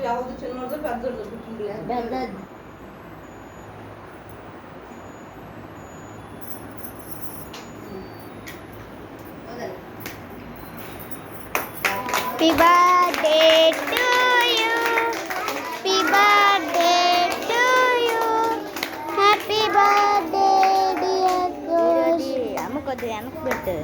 ಯಾವುದು ಚಿನ್ನದ ಪೆದ್ದದು ಬಿಟ್ಟಿಲ್ಲ Happy birthday to you. Happy birthday to you. Happy birthday dear Josh. అమ్మ కొద్దిగా వెనక్కి పెట్టు.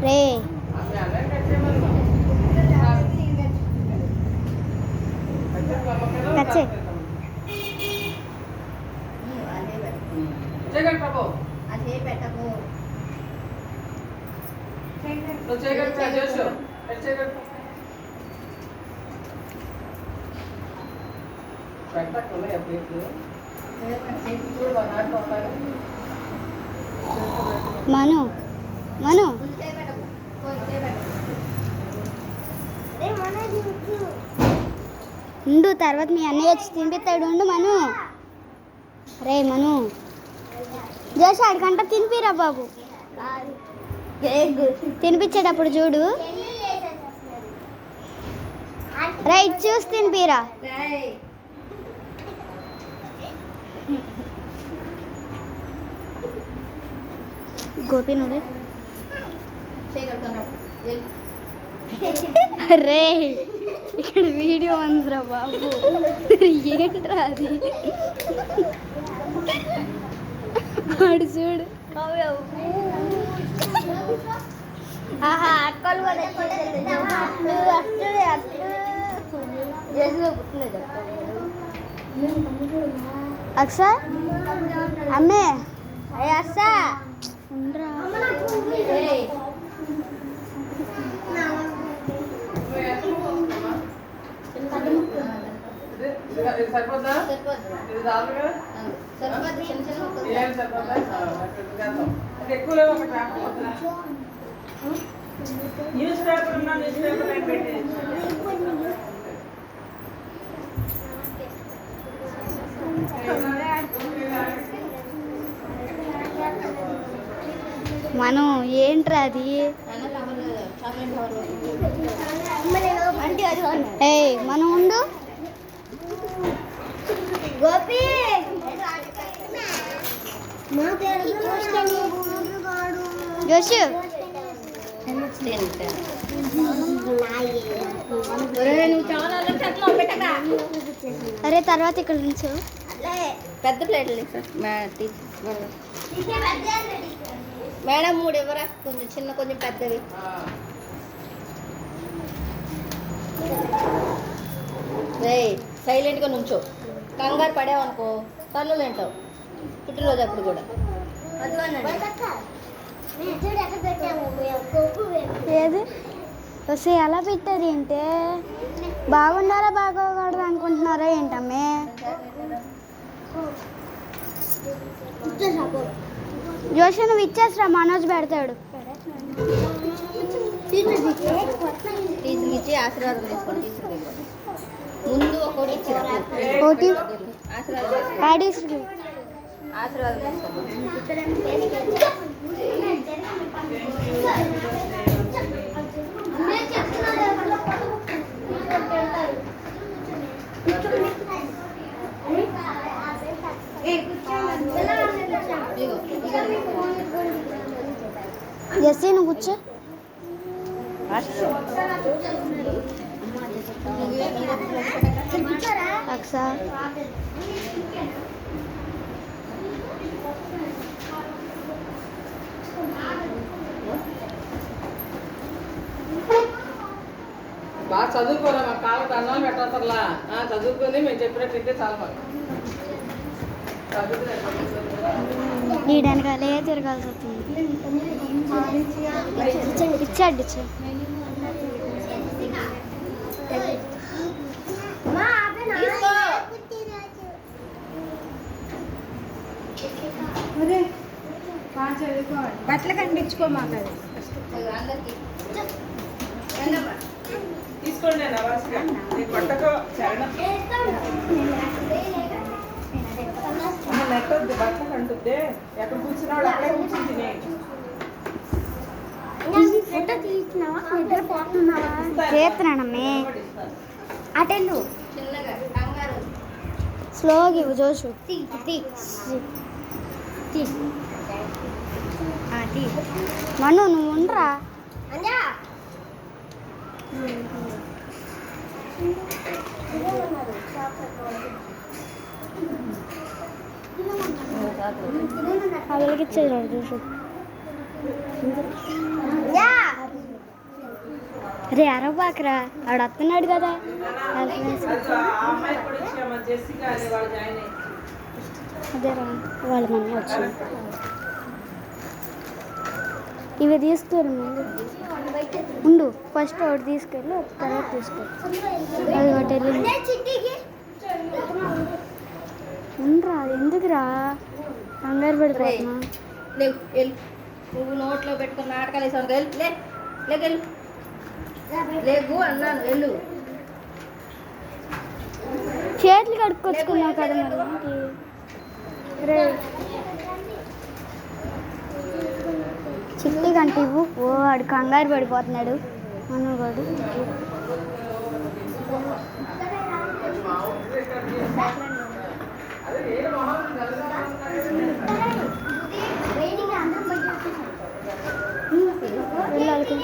రే కచ్చే అదే పెట్టకు మను మను ఉండు, తర్వాత మీ అన్నయ్య వచ్చి తినిపిస్తాడు. ఉండు మను. రే మను, జోష్ ఆడికంట తినిపిరా బాబు. తినిపించేటప్పుడు చూడు. రైట్, చూసి తినిపిరా. గోపి నువ్వు రే, ఇక్కడ వీడియో ఉందిరా బాబు. ఏంట్రా అది? ఆడు చూడు. ఆహా, అక్కలు అక్స అమ్మే అయ్యా ఉండరా. సరిపోద్దా? ఇది చాలుగా? ఏం సరిపోద్దా? ఎక్కువ లేవు. ఒక న్యూస్ పేపర్ ఉన్నా న్యూస్ పేపర్ పెట్టి మనం ఏంట్రా అది? ఏ మనం ఉండు. గోపి జోషు అరే, తర్వాత ఇక్కడ నుంచు. పెద్ద ప్లేట్లు మేడం 3 ఇవ్వరా, కొంచెం చిన్న కొంచెం పెద్దవి. సైలెంట్గా నుంచో, కంగారు పడేవనుకో తన్ను తింటావు. పుట్టినరోజు అప్పుడు కూడా ఏది వస్తే ఎలా పెట్టారు ఏంటే? బాగుండాలా బాగోకూడదు అనుకుంటున్నారా ఏంటమ్మే? జోషి నువ్వు ఇచ్చేసరా, మనోజ్ పెడతాడు. ఇచ్చి ఆశీర్వాదం తీసుకోండి. ముందు ఒకటి ఇచ్చిన ఆశీర్వాదం జెస్సీ నువ్వు కూర్చో. అక్సా బాగా చదువుకోరా, మా కాళ్ళకి అన్నం పెట్టాలా? చదువుకొని మేము చెప్పినట్టు చాలా మాకు నీడనకాలే తిరగాల్సి వస్తుంది. ఇచ్చాడు బట్టలు కనిపించుకోమాక తీసుకోండి అన్న వరుసగా. నీ కొట్టకో చరణం. అమ్మ నెట్ వద్దు, బట్టలు అంటుంది. ఎక్కడ కూర్చున్నాడు అక్కడే కూర్చుని తినే. ఫోటో తీస్తున్నావా నిద్రపోతున్నావా చేస్తున్నానమ్మే అటెళ్ళు స్లోగా ఇవ్వు జోషు మను నువ్వు ఉండరా వెలిగించేది జోషు రే అరబాకరా ఆడు వస్తున్నాడు కదా ఆ అమ్మాయి కూడా ఇచ్చామా, జెస్సికా అనే వాళ్ళు జాయిన్ అయ్యి. అదేరా వాళ్ళ మమ్మీ వచ్చింది ఇవి తీసుకెళ్ళి ముందు ఉండు ఫస్ట్ ఒకటి తీసుకెళ్ళి తర్వాత తీసుకెళ్ళి అది ఒకటి వెళ్ళింది ఉండరా ఎందుకురా కంగారు పడిపోతున్నా లేవు వెళ్ళు నువ్వు నోట్లో పెట్టుకుని నాటకాలు వేసాను వెళ్ళు లేకెళ్ళు లేవు అన్నాను వెళ్ళు చేతులు కడుక్కొచ్చుకున్నావు కదా మరి రే చిట్టి గంట ఇవ్వు ఓ వాడు కంగారు పడిపోతున్నాడు మనవాడు వెళ్ళాలి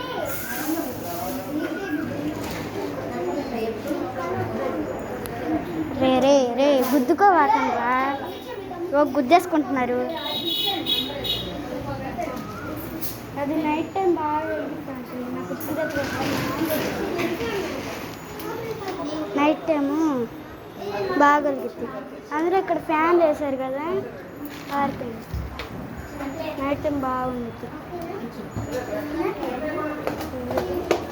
రే రే రే గుద్దుకోవాకండ్రా ఓ గుద్దేసుకుంటున్నారు అది నైట్ టైం బాగా నైట్ టైము బాగా వెలుగుతుంది అందరూ ఇక్కడ ఫ్యాన్ వేశారు కదా ఆరిపోయింది నైట్ టైం బాగుంది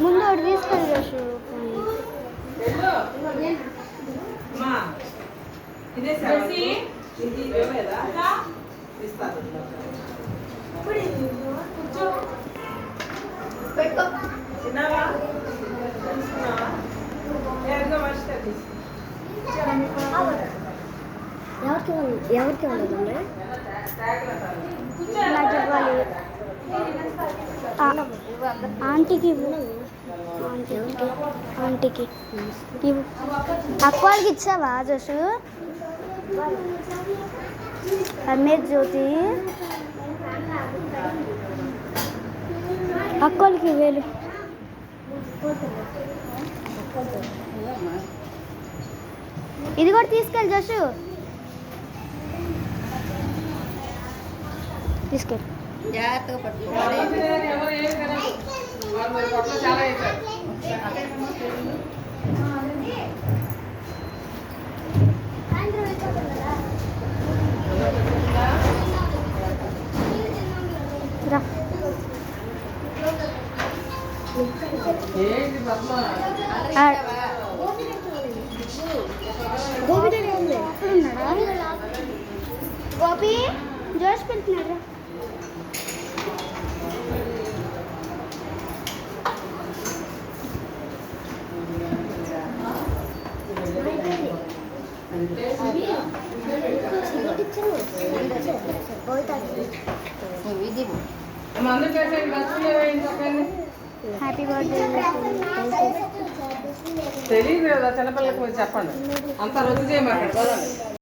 ముందు ఒకటి తీసుకెళ్ళి చూసు అమ్మా, ఇదే జెస్సి, ఇది ఇవ్వలేదా? ఇస్తాను. పెట్టుకో తిన్నావా? తెలుసుకున్నావా? ఏదో మర్చితే తీసుకో. ఎవరికి ఇవ్వలేదండి నాకు ఇవ్వాలి ఆంటీకి ఇవ్వు ఆంటీకి ఇవ్వు అక్క వాళ్ళకి ఇచ్చావా జోషు అమ్మే జ్యోతి అక్క వాళ్ళకి ఇవ్వేలు ఇది కూడా తీసుకెళ్ళి జోషు తీసుకెళ్ళి జాగ్రత్తగా పట్టుకోవాలి ఎవరు ఏం కదా? వాళ్ళు కొట్లో చాలా వేశారు. రా ఏంటి పద్మ? గోపి జోష్ పెడుతున్నాడు ఇది అమ్మ, అందరికీ వేసేయండి, బస్సులో వేయండి, చెప్పండి. హ్యాపీ బర్త్డే తెలియదు కదా చిన్నపిల్లలకు మీరు చెప్పండి అంత రుచి చేయమంటారు